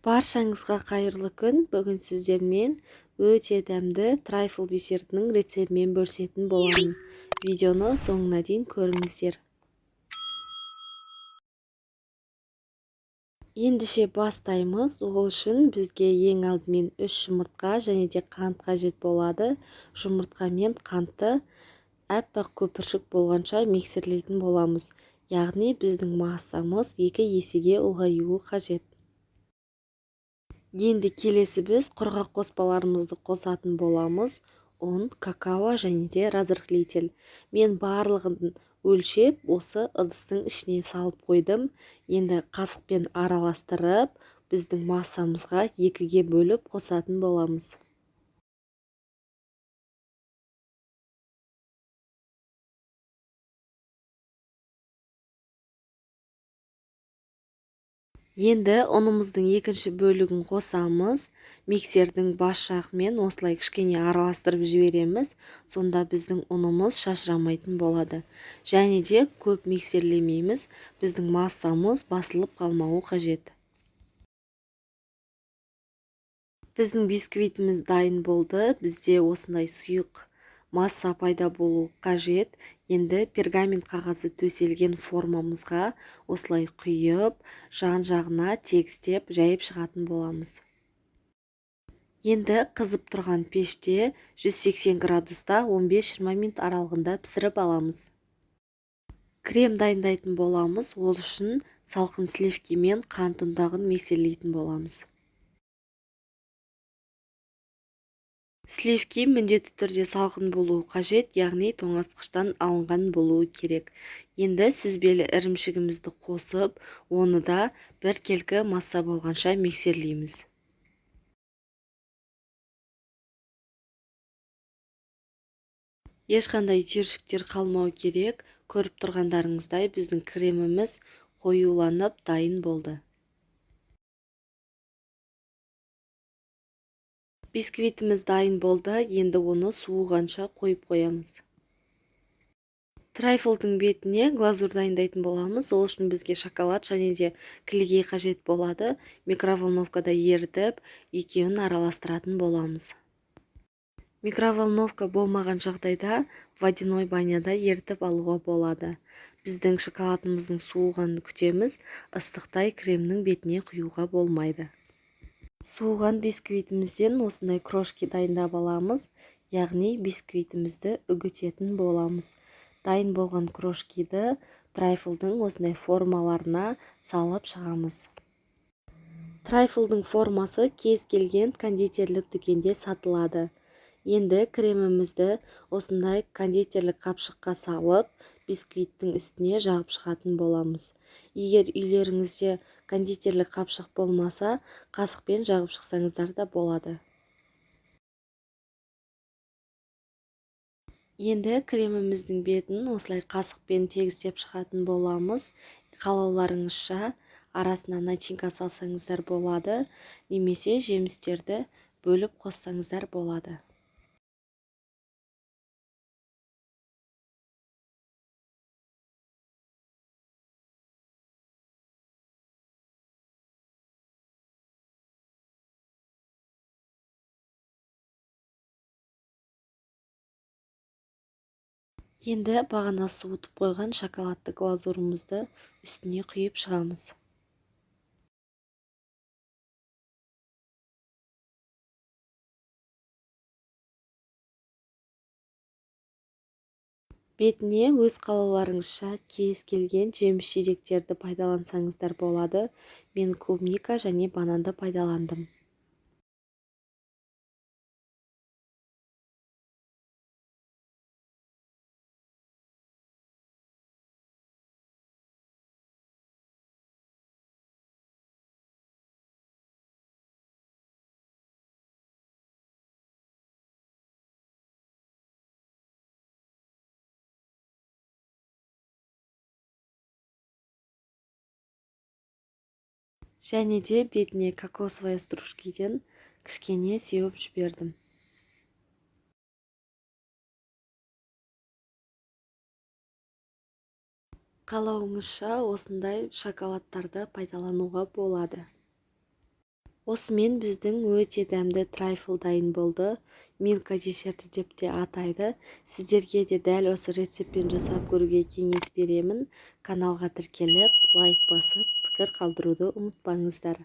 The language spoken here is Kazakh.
Баршаңызға қайырлы күн. Бүгін сіздермен өте дәмді трайфл десертінің рецептімен бөлісетін боламын. Видеоны соңына дейін көріңіздер. Ендеше бастаймыз. Ол үшін бізге ең алдымен 3 жұмыртқа және де қант қажет болады. Жұмыртқа мен қантты аппақ көпіршік болғанша миксерлейтін боламыз. Яғни біздің массамыз 2 есеге ұлғаюы қажет. Енді келесі біз құрғақ қоспаларымызды қосатын боламыз. ұн, какао және де разрыхлитель. Мен барлығын өлшеп осы ыдыстың ішіне салып қойдым. Енді қасықпен араластырып, біздің массамызға 2-ге бөліп қосатын боламыз. Енді ұнымыздың екінші бөлігін қосамыз. Миксердің бас жағымен осылай кішкене араластырып жібереміз. Сонда біздің ұнымыз шашырамайтын болады. Және де көп миксерлемейміз. Біздің массамыз басылып қалмауы қажет. Біздің бисквитіміз дайын болды. Бізде осындай сұйық масса пайда болу қажет. Енді пергамент қағазы төселген формамызға осылай құйып, жан-жағына тегістеп жайып шығатын боламыз. Енді қызып тұрған пеште 180 градуста 15-20 минут аралығында пісіріп аламыз. Крем дайындайтын боламыз. Ол үшін салқын сливки мен қант ұнтағын миксерлейтін боламыз. Сливки міндетті түрде салқын болуы қажет, яғни тоңазытқыштан алынған болуы керек. Енді сүзбелі ірімшігімізді қосып, оны да бір келкі масса болғанша миксерлейміз. Ешқандай түйіршіктер қалмау керек. Көріп тұрғандарыңыздай біздің креміміз қоюланып дайын болды. Бисквитіміз дайын болды. Енді оны суығанша қойып қоямыз. Трайфлдың бетіне глазур дайындайтын боламыз. Ол үшін бізге шоколад және де кілегей қажет болады. Микроволновкада ерітіп, екеуін араластыратын боламыз. Микроволновка болмаған жағдайда водяной баняда ерітіп алуға болады. Біздің шоколадымыздың суығанын күтеміз. Ыстықтай кремнің бетіне құюға болмайды. Суыған бисквитімізден осындай крошки дайындап аламыз, яғни бисквитімізді үгітетін боламыз. Дайын болған крошкиді трайфлдың осындай формаларына салып шығамыз. Трайфлдың формасы кез келген кондитерлік дүкенде сатылады. Енді кремімізді осындай кондитерлік қапшыққа салып, бисквиттің үстіне жағып шығатын боламыз. Егер үйлеріңізде кондитерлік қапшық болмаса, қасықпен жағып шықсаңыздар да болады. Енді креміміздің бетін осылай қасықпен тегістеп шығатын боламыз. Қалауларыңызша арасына начинка салсаңыздар болады, немесе жемістерді бөліп қоссаңыздар болады. Енді бағана суытып қойған шоколадты глазурымызды үстіне құйып шығамыз. Бетіне өз қалауларыңызша кез келген жеміс-жидектерді пайдалансаңыздар болады. Мен клубника және бананды пайдаландым. Және де бетіне кокосовая стружкиден кішкене сеуіп жібердім. Қалауыңызша осындай шоколадтарды пайдалануға болады. Осымен біздің өте дәмді трайфл дайын болды. Милка десерті деп те атайды. Сіздерге де дәл осы рецептпен жасап көруге кеңес беремін. Каналға тіркеліп, лайк басып, пікір қалдыруды ұмытпаңыздар.